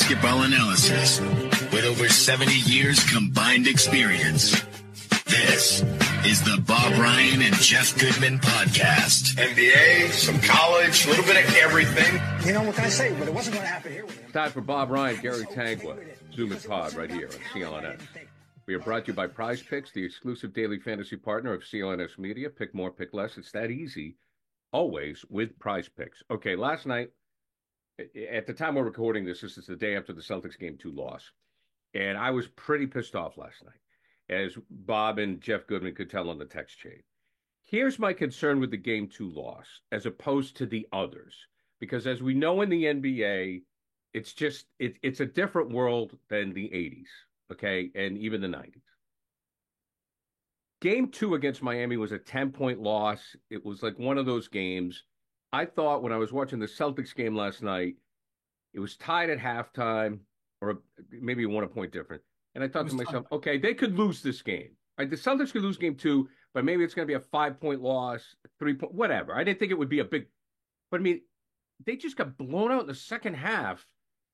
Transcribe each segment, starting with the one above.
basketball analysis with over 70 years combined experience. This is the Bob Ryan and Jeff Goodman podcast. NBA, some college, a little bit of everything. You know, what can I say? But it wasn't going to happen here. Time for Bob Ryan, Gary Tangwa, Zoom and Pod right here on CLNS. We are brought to you by Prize Picks, the exclusive daily fantasy partner of CLNS Media. Pick more, pick less. It's that easy, always with Prize Picks. Okay, last night, at the time we're recording this is the day after the Celtics Game 2 loss. And I was pretty pissed off last night, as Bob and Jeff Goodman could tell on the text chain. Here's my concern with the Game 2 loss, as opposed to the others. Because as we know in the NBA, it's just, it's a different world than the 80s, okay, and even the 90s. Game 2 against Miami was a 10-point loss. It was like one of those games. I thought when I was watching the Celtics game last night, it was tied at halftime, or maybe 1 point different. And I thought to myself, okay, they could lose this game. Right? The Celtics could lose Game 2, but maybe it's going to be a 5-point loss, 3-point, whatever. I didn't think it would be a big, but I mean, they just got blown out in the second half.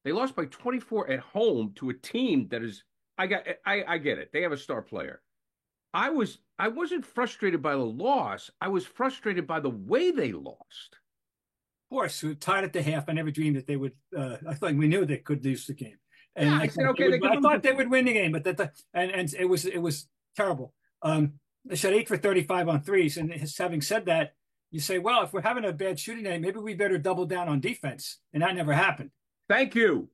They lost by 24 at home to a team that is, I get it. They have a star player. I wasn't frustrated by the loss. I was frustrated by the way they lost. Of course, we were tied at the half. I never dreamed that they would. I thought we knew they could lose the game. And yeah, I said, okay, I thought they would win the game, but it was terrible. They shot 8 for 35 on threes, and having said that, you say, well, if we're having a bad shooting night, maybe we better double down on defense, and that never happened. Thank you.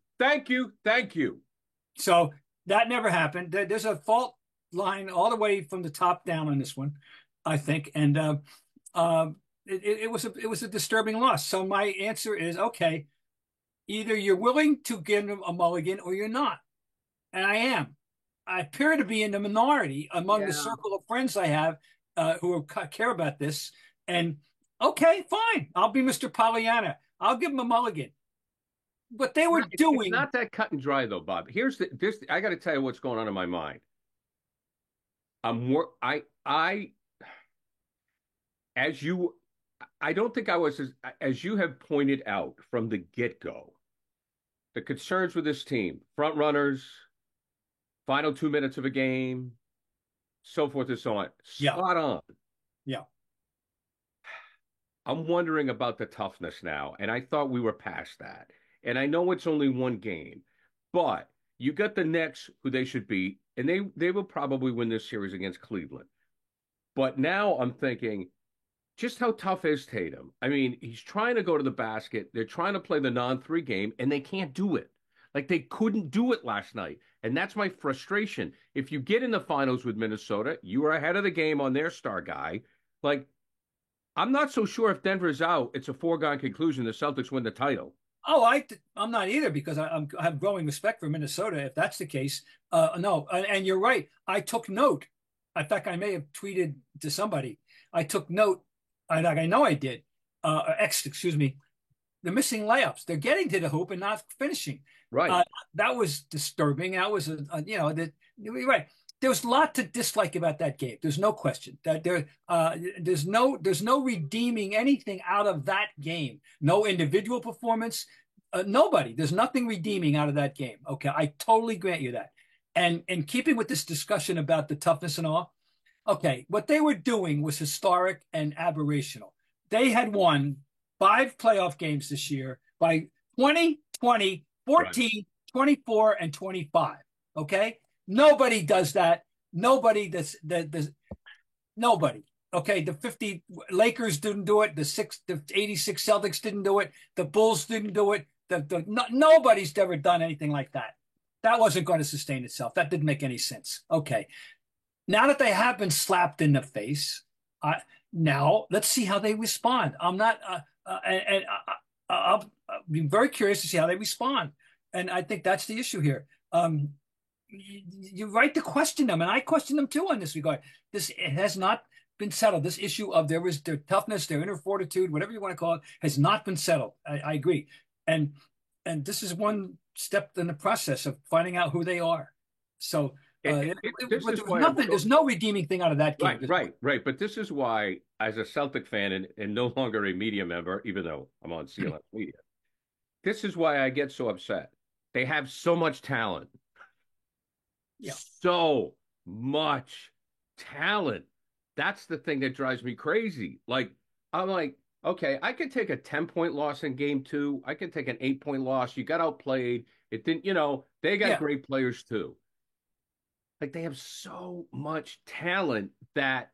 So that never happened. There's a fault line all the way from the top down on this one, I think, and it was a disturbing loss. So my answer is, okay, either you're willing to give them a mulligan or you're not, and I am. I appear to be in the minority among the circle of friends I have who care about this. And okay, fine, I'll be Mr. Pollyanna. I'll give them a mulligan. What they were doing, it's not that cut and dry, though, Bob. Here's this. I got to tell you what's going on in my mind. I don't think I was as you have pointed out from the get-go. The concerns with this team, front runners, final 2 minutes of a game, so forth and so on. Spot on. Yeah. I'm wondering about the toughness now, and I thought we were past that. And I know it's only one game, but you got the Knicks, who they should beat, and they will probably win this series against Cleveland. But now I'm thinking, just how tough is Tatum? I mean, he's trying to go to the basket. They're trying to play the non-3 game, and they can't do it. Like, they couldn't do it last night. And that's my frustration. If you get in the finals with Minnesota, you are ahead of the game on their star guy. Like, I'm not so sure if Denver's out, it's a foregone conclusion the Celtics win the title. Oh, I'm not either, because I have growing respect for Minnesota, if that's the case. No, and you're right. I took note. In fact, I may have tweeted to somebody. I took note. I know I did. Excuse me. The missing layups. They're getting to the hoop and not finishing. Right. That was disturbing. That was, you're right. There was a lot to dislike about that game. There's no question that there's no redeeming anything out of that game. No individual performance. Nobody. There's nothing redeeming out of that game. Okay, I totally grant you that. And in keeping with this discussion about the toughness and all, okay, what they were doing was historic and aberrational. They had won 5 playoff games this year by 20, 20, 14, right. 24, and 25. Okay. Nobody does that. Nobody does that. Nobody. Okay. The 50 Lakers didn't do it. The 86 Celtics didn't do it. The Bulls didn't do it. Nobody's ever done anything like that. That wasn't going to sustain itself. That didn't make any sense. Okay. Now that they have been slapped in the face, now let's see how they respond. I'll be very curious to see how they respond. And I think that's the issue here. You're right to question them, and I question them too in this regard. It has not been settled. This issue of their toughness, their inner fortitude, whatever you want to call it, has not been settled. I agree. And this is one step in the process of finding out who they are. So there's no redeeming thing out of that game. Right. But this is why, as a Celtic fan and no longer a media member, even though I'm on CLNS Media, this is why I get so upset. They have so much talent. Yeah. So much talent. That's the thing that drives me crazy. Like, I'm like, okay, I can take a 10-point loss in game two. I can take an 8-point loss. You got outplayed. It didn't, they got great players too. Like, they have so much talent that,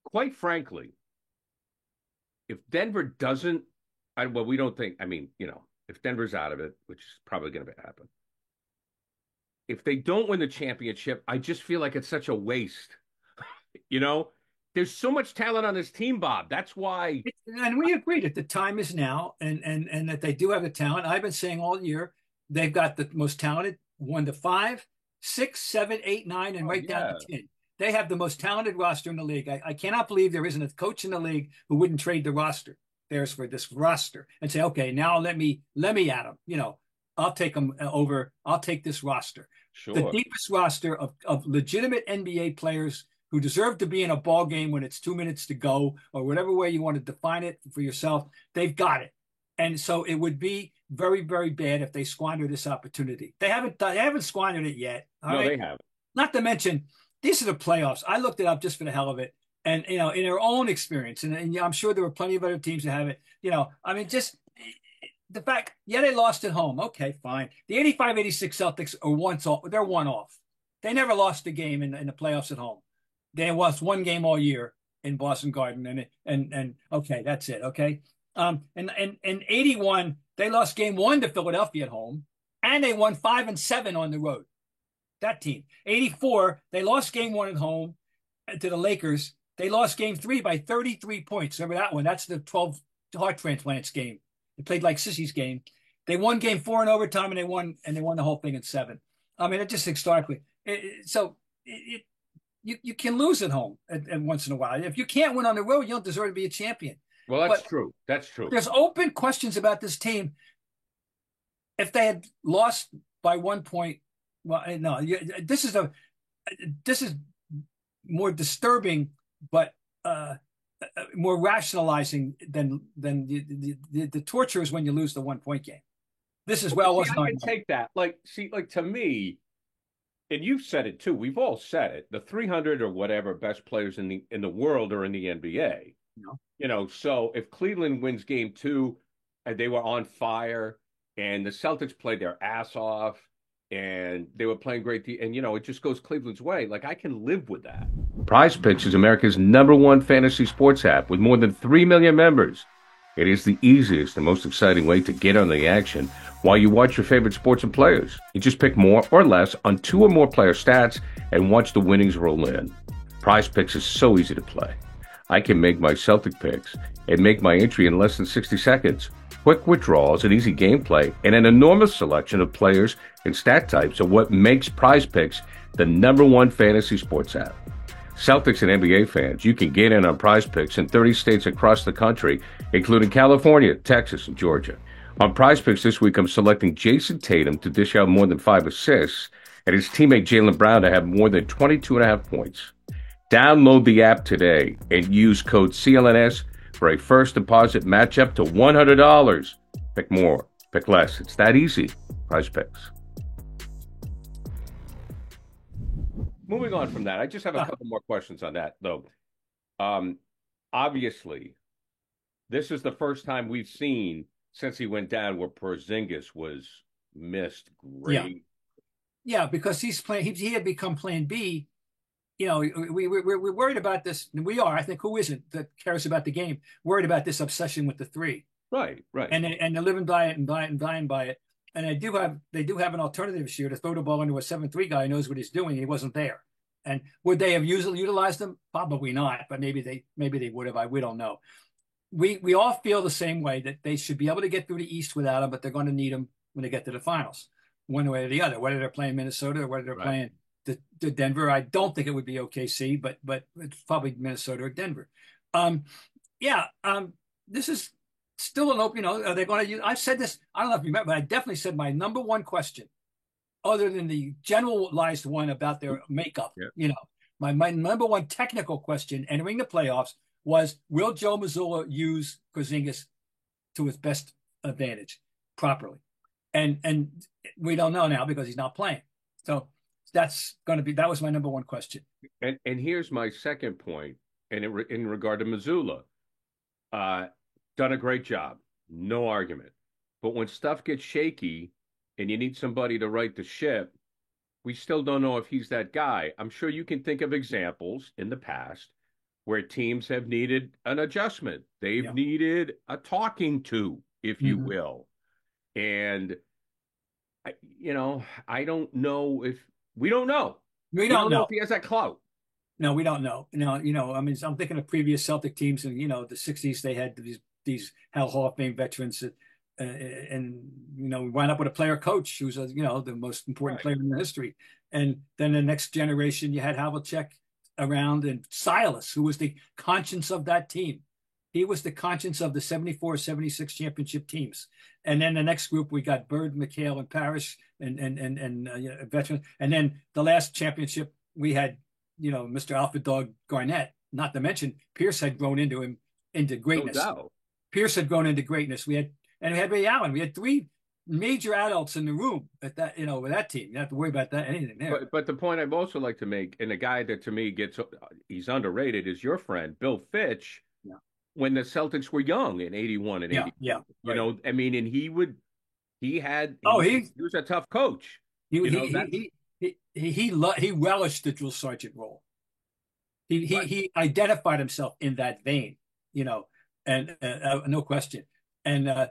quite frankly, if Denver doesn't, well, we don't think, if Denver's out of it, which is probably going to happen, if they don't win the championship, I just feel like it's such a waste. There's so much talent on this team, Bob. That's why. And we agreed that the time is now, and that they do have the talent. I've been saying all year they've got the most talented 1 to 5, 6, 7, 8, 9, and right down to 10. They have the most talented roster in the league. I cannot believe there isn't a coach in the league who wouldn't trade the roster theirs for this roster and say, okay, now let me at them. I'll take them over. I'll take this roster. Sure. The deepest roster of legitimate NBA players who deserve to be in a ball game when it's 2 minutes to go, or whatever way you want to define it for yourself. They've got it. And so it would be very, very bad if they squander this opportunity. They haven't squandered it yet. They haven't. Not to mention, these are the playoffs. I looked it up just for the hell of it. And, in their own experience, and I'm sure there were plenty of other teams that have it, just the fact, they lost at home. Okay, fine. The 85-86 Celtics they're one off. They never lost a game in the playoffs at home. They lost one game all year in Boston Garden, and okay, that's it. Okay. And 81, they lost game 1 to Philadelphia at home, and they won 5 and 7 on the road. That team. 84, they lost game 1 at home to the Lakers. They lost game 3 by 33 points. Remember that one? That's the 12 heart transplants game. They played like Sissy's game. They won game 4 in overtime, and they won the whole thing in 7. It just historically. You can lose at home at once in a while. If you can't win on the road, you don't deserve to be a champion. Well, that's true. That's true. There's open questions about this team. If they had lost by 1 point, well, no, this is more disturbing, but more rationalizing than the torture is when you lose the 1 point game. This is I can take that. Like to me, and you've said it too. We've all said it. The 300 or whatever best players in the world are in the NBA. So if Cleveland wins game 2 and they were on fire and the Celtics played their ass off and they were playing great, and it just goes Cleveland's way. Like, I can live with that. Prize Picks is America's #1 fantasy sports app with more than 3 million members. It is the easiest and most exciting way to get on the action while you watch your favorite sports and players. You just pick more or less on 2 or more player stats and watch the winnings roll in. Prize Picks is so easy to play. I can make my Celtic picks and make my entry in less than 60 seconds. Quick withdrawals and easy gameplay and an enormous selection of players and stat types are what makes Prize Picks the #1 fantasy sports app. Celtics and NBA fans, you can get in on Prize Picks in 30 states across the country, including California, Texas, and Georgia. On Prize Picks this week, I'm selecting Jason Tatum to dish out more than 5 assists and his teammate Jaylen Brown to have more than 22.5 points. Download the app today and use code CLNS for a first deposit match up to $100. Pick more, pick less. It's that easy. Prize Picks. Moving on from that, I just have a couple more questions on that, though. Obviously, this is the first time we've seen since he went down where Porzingis was missed great. Yeah, because he had become Plan B. We're worried about this. And we are. I think who isn't that cares about the game? Worried about this obsession with the 3. Right. And they're living by it and dying by it. And they do have an alternative this year to throw the ball into a 7-3 guy who knows what he's doing. He wasn't there. And would they have utilized him? Probably not. But maybe they would have. We don't know. We all feel the same way that they should be able to get through the East without him, but they're going to need him when they get to the finals, one way or the other. Whether they're playing Minnesota or whether they're playing the Denver, I don't think it would be OKC, but it's probably Minnesota or Denver. This is still an open. Are they going to use? I've said this. I don't know if you remember, but I definitely said my #1 question, other than the generalized one about their makeup. Yeah. My #1 technical question entering the playoffs was: will Joe Mazzulla use Porzingis to his best advantage properly? and we don't know now because he's not playing. So that was my number one question. And here's my second point, and in regard to Mazzulla, done a great job, no argument. But when stuff gets shaky and you need somebody to right the ship, we still don't know if he's that guy. I'm sure you can think of examples in the past where teams have needed an adjustment. They've needed a talking to, if you will. And, I don't know if we don't know. We don't know if he has that clout. No, we don't know. I mean, I'm thinking of previous Celtic teams, and the '60s they had these Hall of Fame veterans, and we wound up with a player coach who's the most important player in the history. And then the next generation, you had Havlicek around, and Silas, who was the conscience of that team. He was the conscience of the 74, 76 championship teams. And then the next group, we got Bird, McHale, and Parrish, and veterans. And then the last championship, we had Mr. Alpha Dog Garnett. Not to mention Pierce had grown into greatness. No doubt. Pierce had grown into greatness. We had Ray Allen. We had three major adults in the room at that, with that team. You don't have to worry about anything there. But the point I'd also like to make, and a guy that to me he's underrated, is your friend Bill Fitch. Yeah. When the Celtics were young in '81 and '82, right. I mean, and he was a tough coach. He relished the drill sergeant role. He identified himself in that vein, and no question. And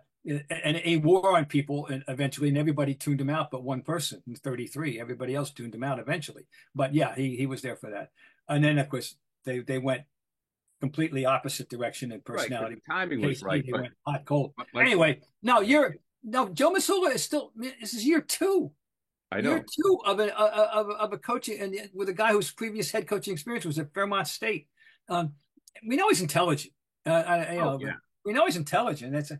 he wore on people, and eventually, and everybody tuned him out, but one person in 33. Everybody else tuned him out eventually. But yeah, he was there for that. And then of course they went completely opposite direction in personality. Right, the timing was right. They went hot cold. Anyway, Joe Mazzulla this is year 2. I know. Year 2 of a coaching, and with a guy whose previous head coaching experience was at Fairmont State. We know he's intelligent. We know he's intelligent. That's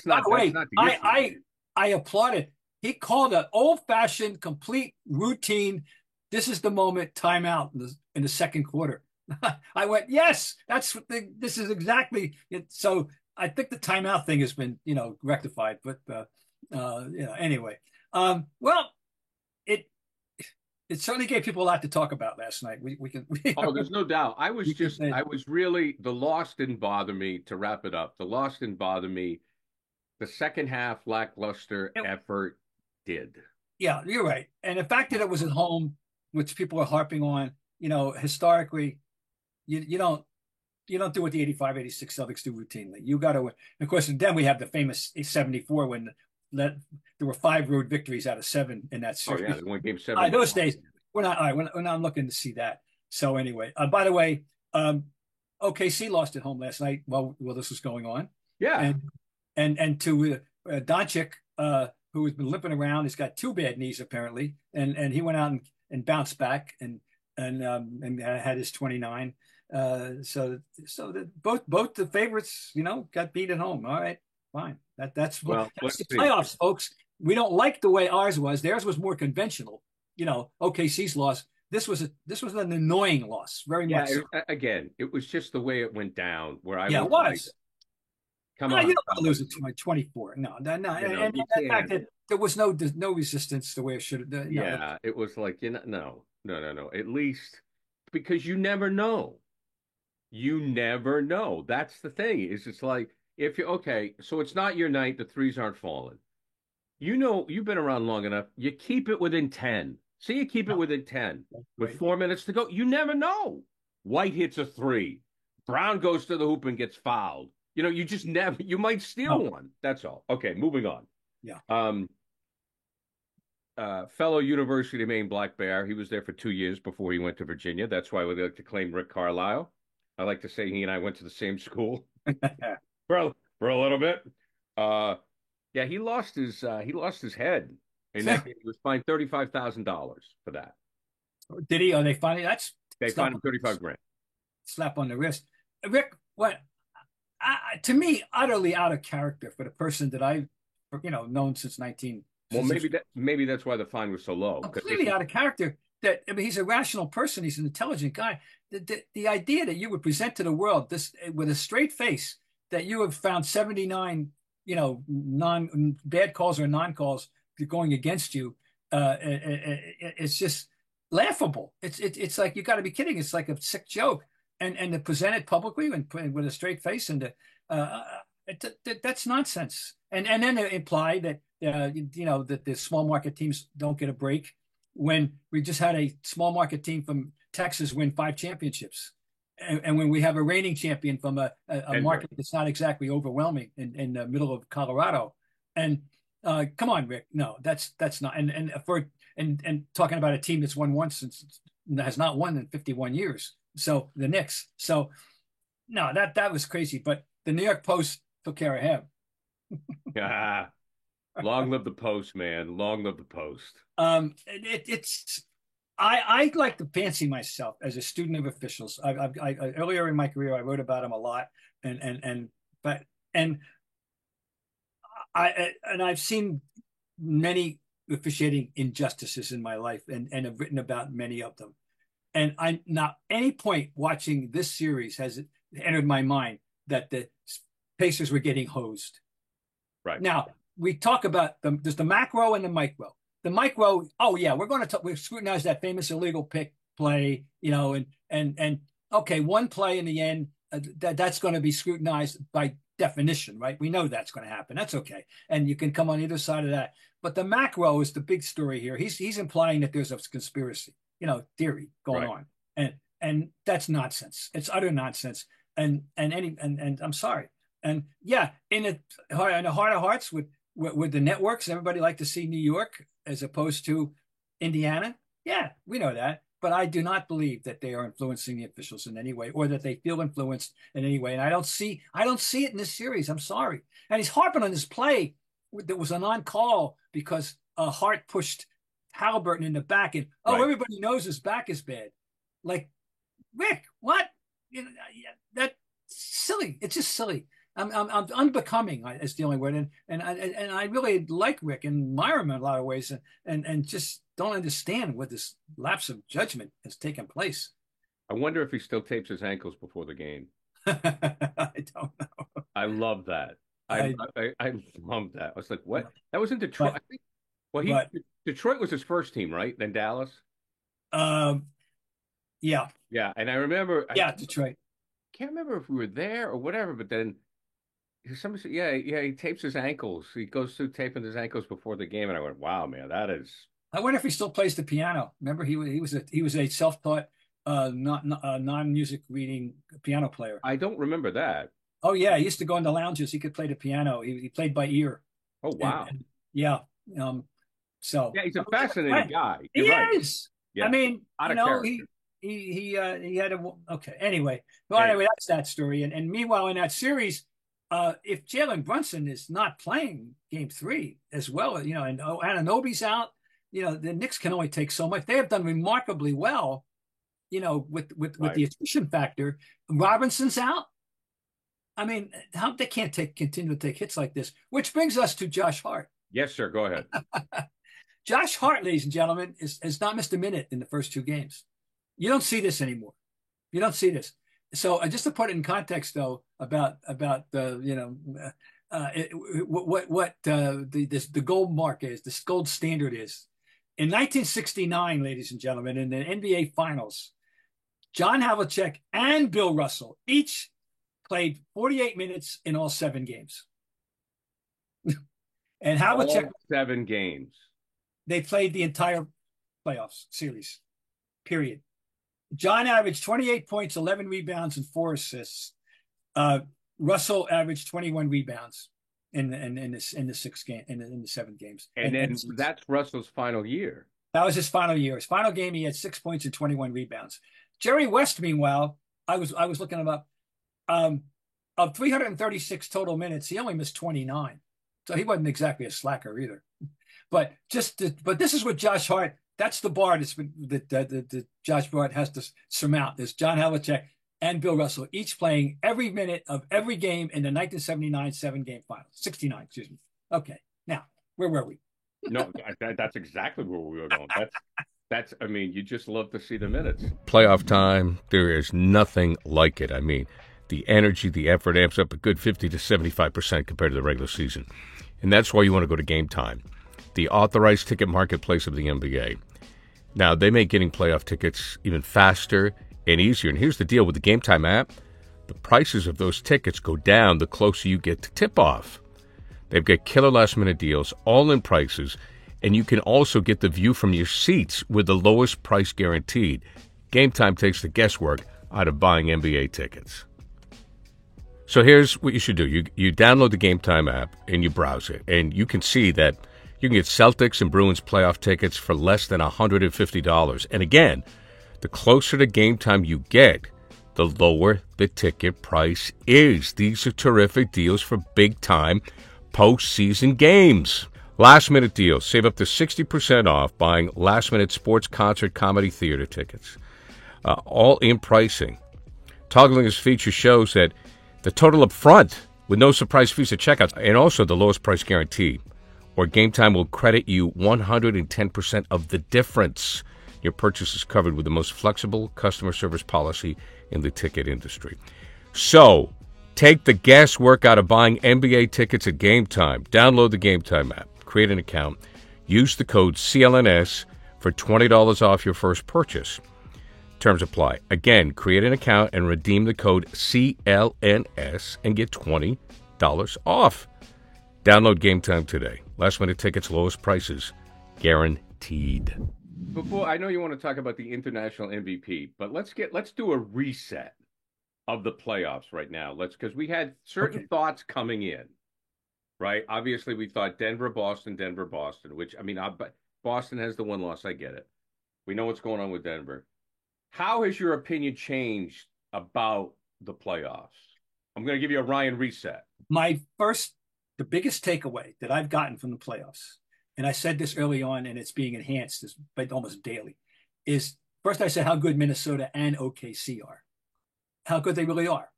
not. By the way, I applauded. He called an old-fashioned, complete routine. This is the moment. Timeout in the second quarter. I went, yes, this is exactly it. So I think the timeout thing has been rectified. But anyway, well. It certainly gave people a lot to talk about last night. There's no doubt. I was really, the loss didn't bother me. To wrap it up, the loss didn't bother me. The second half lackluster effort did. Yeah, you're right. And the fact that it was at home, which people are harping on, historically, you don't do what the 85, 86 Celtics do routinely. You got to win. And of course, then we have the famous 74 when there were 5 road victories out of 7 in that series. Oh, yeah, they won game 7. Those days, we're not looking to see that. So anyway, by the way, OKC lost at home last night while this was going on. Yeah. And to Doncic, who has been limping around, he's got 2 bad knees apparently, and he went out and bounced back and had his 29. So both the favorites, got beat at home. All right. Fine. That's the playoffs, folks. We don't like the way ours was. Theirs was more conventional. OKC's loss. This was an annoying loss, very much. Again, it was just the way it went down. Where I it was. Like, come on, you don't lose it to 24. No. And the fact that there was no resistance the way it should have. It was like no. At least because you never know. You never know. That's the thing. It's like. If you're okay, so it's not your night, the threes aren't falling. You've been around long enough. You keep it within 10. See, you keep it within 10 with 4 minutes to go. You never know. White hits a 3. Brown goes to the hoop and gets fouled. You just never. You might steal one. That's all. Okay, moving on. Yeah. Fellow University of Maine Black Bear. He was there for 2 years before he went to Virginia. That's why we like to claim Rick Carlisle. I like to say he and I went to the same school. For a little bit, he lost his head, and he was fined $35,000 for that. Did he? Are they fined? They fined him $35,000. Slap on the wrist, Rick. What? To me, utterly out of character for the person that I've known since 19. Well, maybe that's why the fine was so low. Completely out of character. He's a rational person. He's an intelligent guy. The idea that you would present to the world this with a straight face. That you have found 79, bad calls or non-calls going against you, it's just laughable. It's like, you got to be kidding. It's like a sick joke, and to present it publicly and with a straight face, and that's nonsense. And then they imply that that the small market teams don't get a break, when we just had a small market team from Texas win 5 championships. And when we have a reigning champion from a market that's not exactly overwhelming in the middle of Colorado. And come on, Rick, no, that's not. And talking about a team that's won once since has not won in 51 years. So the Knicks. So no, that was crazy. But the New York Post took care of him. Yeah. Long live the Post, man. Long live the Post. I like to fancy myself as a student of officials. I earlier in my career, I wrote about them a lot, and I've seen many officiating injustices in my life, and have written about many of them. And I not any point watching this series has it entered my mind that the Pacers were getting hosed. Right now, we talk about there's the macro and the micro. The micro, we scrutinize that famous illegal pick play, and okay, one play in the end, that's going to be scrutinized by definition, right? We know that's going to happen. That's okay, and you can come on either side of that. But the macro is the big story here. He's implying that there's a conspiracy, theory going on, and that's nonsense. It's utter nonsense. And I'm sorry. And yeah, in the heart of hearts with the networks, everybody like to see New York as opposed to Indiana. Yeah, we know that. But I do not believe that they are influencing the officials in any way, or that they feel influenced in any way. And I don't see it in this series. I'm sorry. And he's harping on this play that was a non-call because Hart pushed Halliburton in the back, and everybody knows his back is bad. Like, Rick, what? That's silly. It's just silly. I'm unbecoming is the only word, and I really like Rick and admire him in a lot of ways, and just don't understand what this lapse of judgment has taken place. I wonder if he still tapes his ankles before the game. I don't know. I love that. I love that. I was like, what? That was in Detroit. I think. Detroit was his first team, right? Then Dallas. Yeah. Yeah, and I remember. Detroit. Can't remember if we were there or whatever, but then. Somebody said, he tapes his ankles. He goes through taping his ankles before the game, and I went, "Wow, man, that is." I wonder if he still plays the piano. Remember, he was a self-taught, non-music reading piano player. I don't remember that. Oh yeah, he used to go into lounges. He could play the piano. He played by ear. Oh wow. So yeah, he's a fascinating guy. He is. Yeah. I mean, he had a okay. Anyway, that's that story. And meanwhile, in that series. If Jalen Brunson is not playing Game 3 as well, and Anunoby's out, the Knicks can only take so much. They have done remarkably well, with the attrition factor. Robinson's out. I mean, how they can't continue to take hits like this. Which brings us to Josh Hart. Yes, sir. Go ahead. Josh Hart, ladies and gentlemen, has not missed a minute in the first 2 games. You don't see this anymore. You don't see this. So just to put it in context, though, about the the gold mark is, this gold standard is. In 1969, ladies and gentlemen, in the NBA Finals, John Havlicek and Bill Russell each played 48 minutes in all 7 games. And Havlicek, 7 games. They played the entire playoffs series, period. John averaged 28 points, 11 rebounds, and 4 assists. Russell averaged 21 rebounds in the 7 games. And then that's Russell's final year. That was his final year. His final game, he had 6 points and 21 rebounds. Jerry West, meanwhile, I was looking him up. Of 336 total minutes, he only missed 29. So he wasn't exactly a slacker either. But this is what Josh Hart. That's the bar that Josh Hart has to surmount. There's John Havlicek and Bill Russell, each playing every minute of every game in the 1979 7-game finals. 69, excuse me. Okay, now, where were we? No, that's exactly where we were going. That's. I mean, you just love to see the minutes. Playoff time, there is nothing like it. I mean, the energy, the effort amps up a good 50 to 75% compared to the regular season. And that's why you want to go to Game Time. the authorized ticket marketplace of the NBA. Now, they make getting playoff tickets even faster and easier. And here's the deal with the Game Time app. The prices of those tickets go down the closer you get to tip-off. They've got killer last-minute deals, all-in prices, and you can also get the view from your seats with the lowest price guaranteed. Game Time takes the guesswork out of buying NBA tickets. So here's what you should do. You download the Game Time app and you browse it, and you can see that you can get Celtics and Bruins playoff tickets for less than $150. And again, the closer to Game Time you get, the lower the ticket price is. These are terrific deals for big-time postseason games. Last-minute deals. Save up to 60% off buying last-minute sports, concert, comedy, theater tickets. All-in pricing. Toggling this feature shows that the total up front with no surprise fees at checkout and also the lowest price guarantee. Or Game Time will credit you 110% of the difference. Your purchase is covered with the most flexible customer service policy in the ticket industry. So, take the guesswork out of buying NBA tickets at Game Time. Download the Game Time app. Create an account. Use the code CLNS for $20 off your first purchase. Terms apply. Again, create an account and redeem the code CLNS and get $20 off. Download Game Time today. Last minute tickets, lowest prices, guaranteed. Before, I know you want to talk about the international MVP, but let's do a reset of the playoffs right now. Because we had certain thoughts coming in, right? Obviously, we thought Denver, Boston, which, I mean, Boston has the one loss. I get it. We know what's going on with Denver. How has your opinion changed about the playoffs? I'm going to give you a Ryan reset. The biggest takeaway that I've gotten from the playoffs, and I said this early on, and it's being enhanced almost daily, is first I said how good Minnesota and OKC are, how good they really are,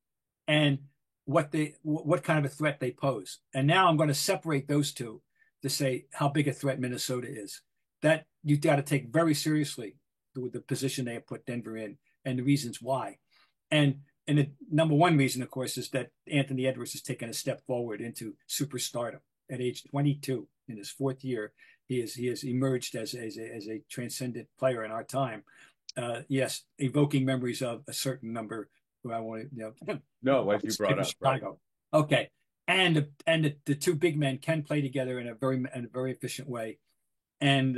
and what kind of a threat they pose. And now I'm going to separate those two to say how big a threat Minnesota is. That you've got to take very seriously the position they have put Denver in and the reasons why. And the number one reason, of course, is that Anthony Edwards has taken a step forward into superstardom at age 22. In his fourth year, he has emerged as a transcendent player in our time. Yes, evoking memories of a certain number who I want to, No, as you brought up, Chicago. Right? Okay, and the two big men can play together in a very efficient way, and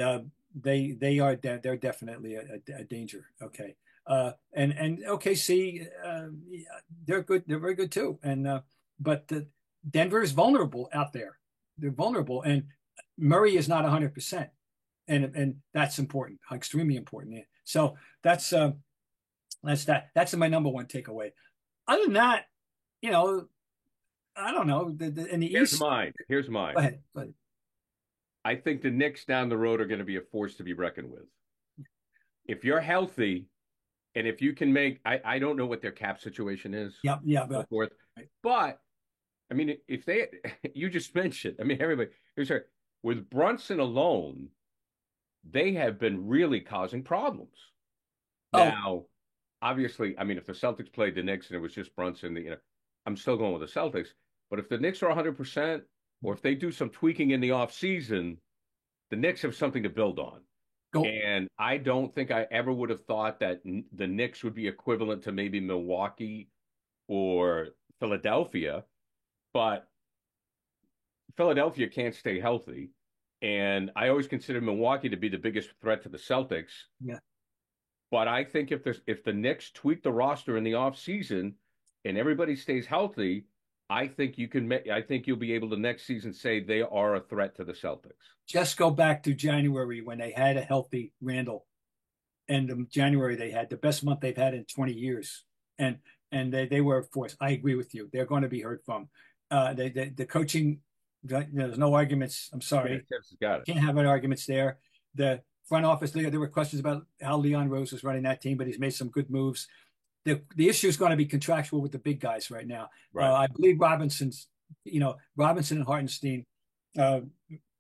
they're definitely a danger. Okay. And OKC, they're good. They're very good too. And but Denver is vulnerable out there. They're vulnerable, and Murray is not 100%, and that's important, extremely important. So that's that. That's my number one takeaway. Other than that, I don't know. In the Here's East, mine. Here's mine. Go ahead. I think the Knicks down the road are going to be a force to be reckoned with. If you're healthy. And if you can make, I don't know what their cap situation is. Yeah. But I mean, you just mentioned, I mean, everybody, with Brunson alone, they have been really causing problems. Now, obviously, I mean, if the Celtics played the Knicks and it was just Brunson, I'm still going with the Celtics. But if the Knicks are 100%, or if they do some tweaking in the offseason, the Knicks have something to build on. And I don't think I ever would have thought that the Knicks would be equivalent to maybe Milwaukee or Philadelphia, but Philadelphia can't stay healthy. And I always consider Milwaukee to be the biggest threat to the Celtics. Yeah. But I think if the Knicks tweak the roster in the offseason and everybody stays healthy, I think you'll be able to next season say they are a threat to the Celtics. Just go back to January when they had a healthy Randall, and in January they had the best month they've had in 20 years, and they were a force. I agree with you. They're going to be heard from. The coaching, there's no arguments. I'm sorry, got it. Can't have any arguments there. The front office, there were questions about how Leon Rose was running that team, but he's made some good moves. The issue is going to be contractual with the big guys right now. Right. I believe Robinson and Hartenstein.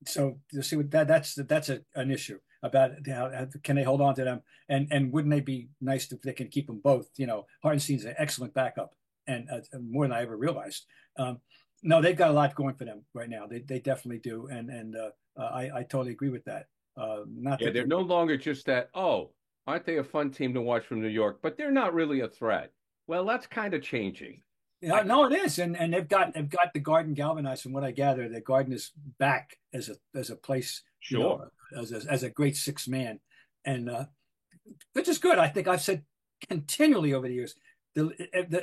So you'll see what that's an issue about how can they hold on to them, and wouldn't they be nice if they can keep them both? Hartenstein's an excellent backup, and more than I ever realized. No, they've got a lot going for them right now. They definitely do, and I totally agree with that. Not Yeah, that they're no longer just that, oh, aren't they a fun team to watch from New York? But they're not really a threat. Well, that's kind of changing. Yeah, no, it is, and they've got the Garden galvanized. From what I gather, the Garden is back as a place, Sure. as a great six man, and which is good. I think I've said continually over the years,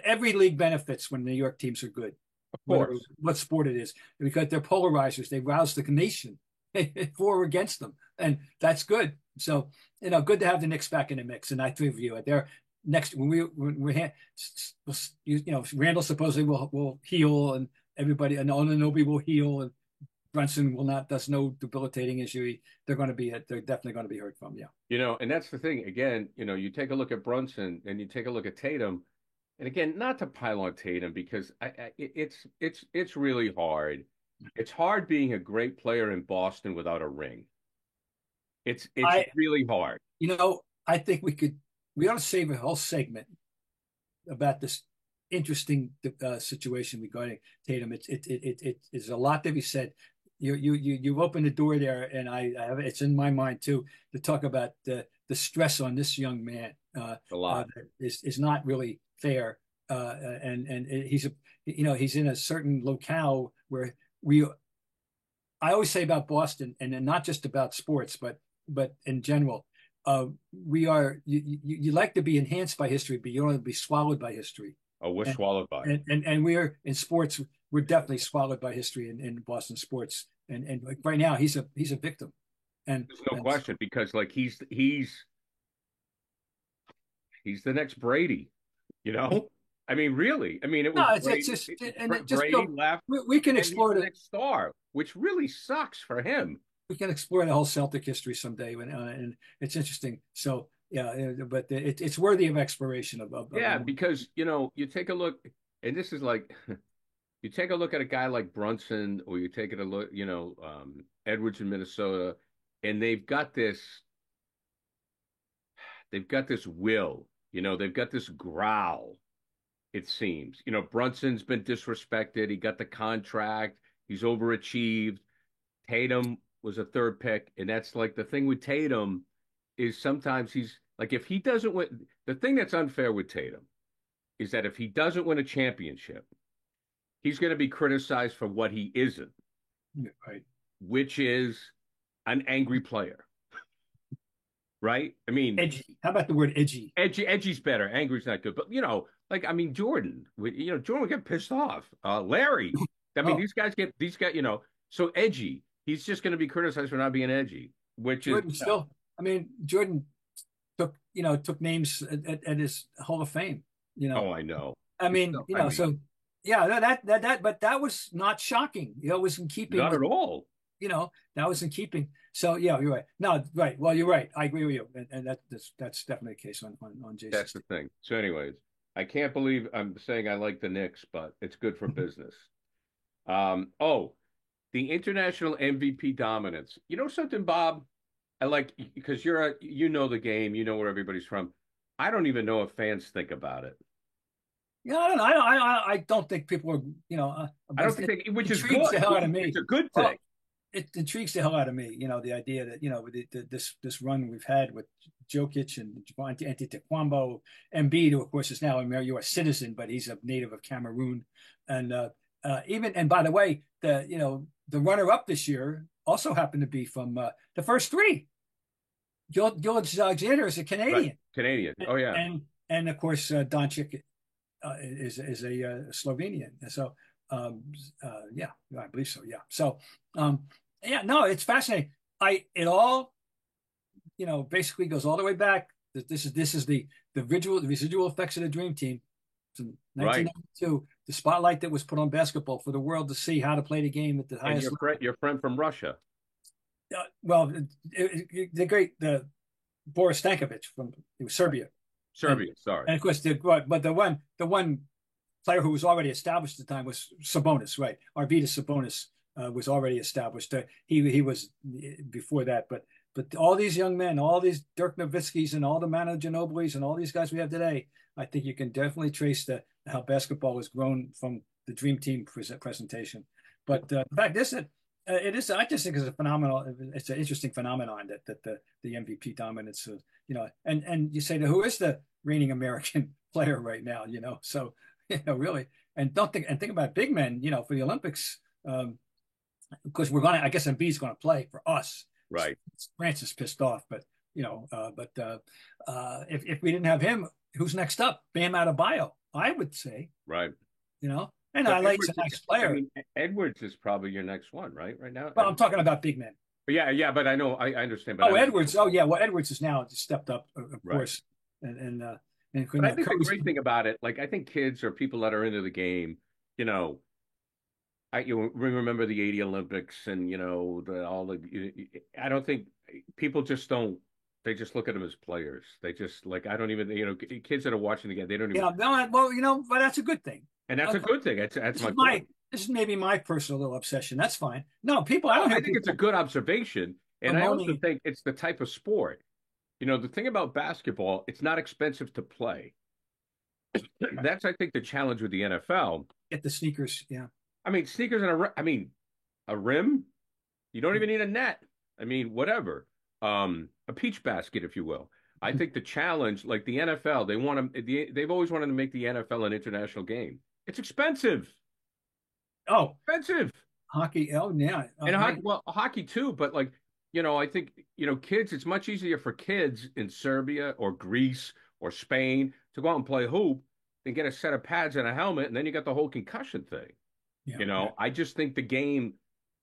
every league benefits when New York teams are good, Of whether course. what sport it is, because they're polarizers. They rouse the nation for or against them, and that's good. So good to have the Knicks back in the mix, and I agree with you. They're next Randall supposedly will heal, and everybody, and Anunoby will heal, and Brunson will not. That's no debilitating issue. They're definitely going to be heard from. Yeah. And that's the thing. Again, you take a look at Brunson and you take a look at Tatum, and again, not to pile on Tatum because it's really hard. It's hard being a great player in Boston without a ring. It's really hard. I think we ought to save a whole segment about this interesting situation regarding Tatum. It's a lot to be said. You've opened the door there, and I have it's in my mind too to talk about the stress on this young man. A lot is not really fair, and he's in a certain locale where I always say about Boston, and not just about sports, but in general. You like to be enhanced by history, but you don't want to be swallowed by history. Oh, we're swallowed by it. And we're in sports, we're definitely swallowed by history in Boston sports. And like right now he's a victim. And there's no question, because like he's the next Brady, I mean, really. I mean, it was Brady, it's just Brady left. We can explore the next star, which really sucks for him. We can explore the whole Celtic history someday, and it's interesting. So yeah, but it's worthy of exploration. Because you take a look, and this is like, you take a look at a guy like Brunson, or you take a look, Edwards in Minnesota, and they've got this will, they've got this growl. It seems, Brunson's been disrespected. He got the contract. He's overachieved. Tatum was a third pick, and that's like the thing with Tatum is sometimes he's like, if he doesn't win, the thing that's unfair with Tatum is that if he doesn't win a championship, he's going to be criticized for what he isn't, right? Which is an angry player, right? I mean, edgy. How about the word edgy? Edgy's better. Angry's not good, but Jordan, Jordan would get pissed off. Larry, these guys, so edgy. He's just going to be criticized for not being edgy, which Jordan is still. Jordan took names at his Hall of Fame. Oh, I know. So yeah, but that was not shocking. It was in keeping. Not at all. That was in keeping. So yeah, you're right. No, right. Well, you're right. I agree with you, and that's definitely the case on Jason. That's the thing. So, anyways, I can't believe I'm saying I like the Knicks, but it's good for business. The international MVP dominance. You know something, Bob? I like, because you know the game, you know where everybody's from. I don't even know if fans think about it. Yeah, I don't know. I don't think people are, I don't think which is good. The hell out of me. It's a good thing. Well, it intrigues the hell out of me. The idea that with this run we've had with Jokic and Antetokounmpo, Embiid, who of course is now a U.S. citizen, but he's a native of Cameroon, and by the way, the runner-up this year also happened to be from the first three. Gilgeous Alexander is a Canadian. Right. Canadian. Oh yeah. And of course Doncic is a Slovenian. So yeah, I believe so. Yeah. So no, it's fascinating. It all basically goes all the way back. This is the residual effects of the Dream Team. 1992, right. The spotlight that was put on basketball for the world to see how to play the game at the highest level. Your friend from Russia. The great Boris Stankovic from Serbia. Sorry. And of course, the one player who was already established at the time was Sabonis, right? Arvydas Sabonis was already established. He was before that, but all these young men, all these Dirk Nowitzkis and all the Manu Ginobilis and all these guys we have today, I think you can definitely trace how basketball has grown from the Dream Team presentation. But the fact is that It is. I just think it's a phenomenal. It's an interesting phenomenon that the MVP dominance. And you say, who is the reigning American player right now? So really, and think about big men. For the Olympics, because we're gonna. I guess Embiid's going to play for us. Right. France is pissed off, but if we didn't have him, who's next up? Bam Adebayo, I would say. Right. And but I like a nice player. I mean, Edwards is probably your next one, right now. Well, I'm talking about big men. Yeah, but I know, I understand. But Edwards. Oh, yeah. Well, Edwards is now stepped up, of course. And but I think the great thing about it, like I think kids or people that are into the game, you remember the '80 Olympics and I don't think people just don't. They just look at them as players. They just I don't even kids that are watching the game, they don't even. Yeah, well, but that's a good thing. And that's a good thing. That's my point. This is maybe my personal little obsession. That's fine. No, people. I think it's a good observation, and I also think it's the type of sport. The thing about basketball, it's not expensive to play. That's, I think, the challenge with the NFL. Get the sneakers, yeah. I mean, sneakers and a rim. You don't even need a net. I mean, whatever. A peach basket, if you will. I think the challenge, like the NFL, they've always wanted to make the NFL an international game. It's expensive. Oh, expensive. Hockey. Oh, yeah. And hockey too. But I think, kids, it's much easier for kids in Serbia or Greece or Spain to go out and play hoop than get a set of pads and a helmet. And then you got the whole concussion thing. Yeah, I just think the game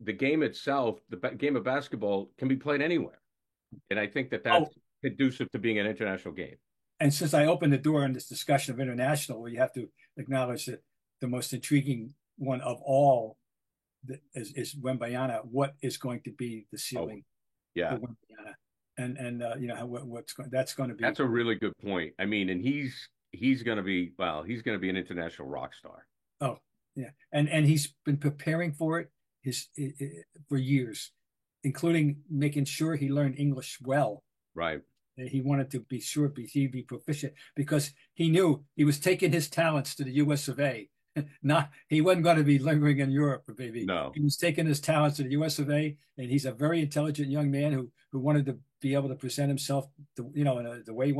itself, the game of basketball can be played anywhere. And I think that's conducive to being an international game. And since I opened the door in this discussion of international, where you have to acknowledge that the most intriguing one of all is Wembanyama. What is going to be the ceiling? Yeah, for Wembanyama, that's going to be. That's a really good point. I mean, and he's going to be an international rock star. Oh yeah, and he's been preparing for it for years, including making sure he learned English well. Right. He wanted to be sure he'd be proficient because he knew he was taking his talents to the US of A. He wasn't going to be lingering in Europe, baby. No. He was taking his talents to the US of A, and he's a very intelligent young man who wanted to be able to present himself, in the way he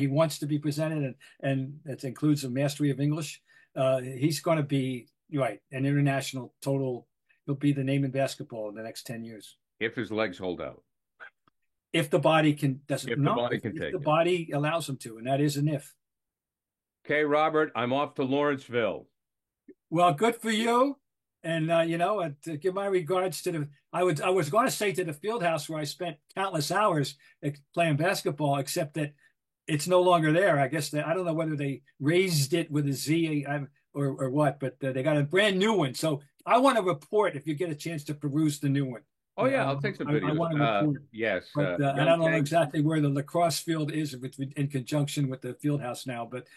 wants to be presented, and that includes a mastery of English. He's going to be an international total. He'll be the name in basketball in the next 10 years if his legs hold out. If the body can, if the body allows him to, and that is an if. Okay, Robert, I'm off to Lawrenceville. Well, good for you, and give my regards to the. I was going to say to the field house where I spent countless hours playing basketball, except that it's no longer there. I guess I don't know whether they raised it with a Z or what, but they got a brand new one. So I want to report if you get a chance to peruse the new one. Oh yeah, I'll take some videos. I want to report. Yes, but I don't know exactly where the lacrosse field is in conjunction with the field house now. But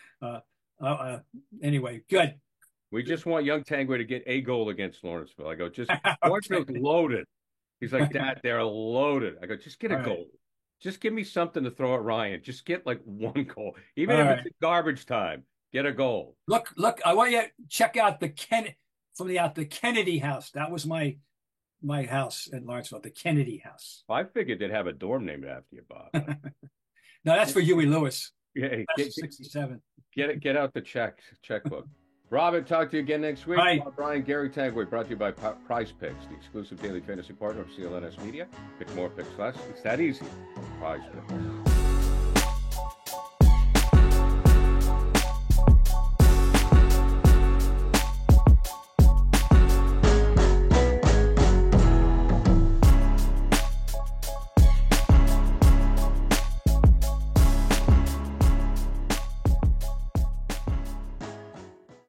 anyway, good. We just want young Tangway to get a goal against Lawrenceville. I go, Lawrenceville's loaded. He's like, Dad, they're loaded. I go, just get a goal. Just give me something to throw at Ryan. Just get like one goal, even if it's garbage time. Get a goal. Look! I want you to check out the Kennedy House. That was my house in Lawrenceville, the Kennedy House. Well, I figured they'd have a dorm named after you, Bob. No, that's for Huey Lewis. Yeah, 67. Get out the checkbook. Robert, talk to you again next week. Bye. Brian, Gary Tangway, brought to you by Prize Picks, the exclusive daily fantasy partner of CLNS Media. Pick more, picks less. It's that easy. Prize Picks.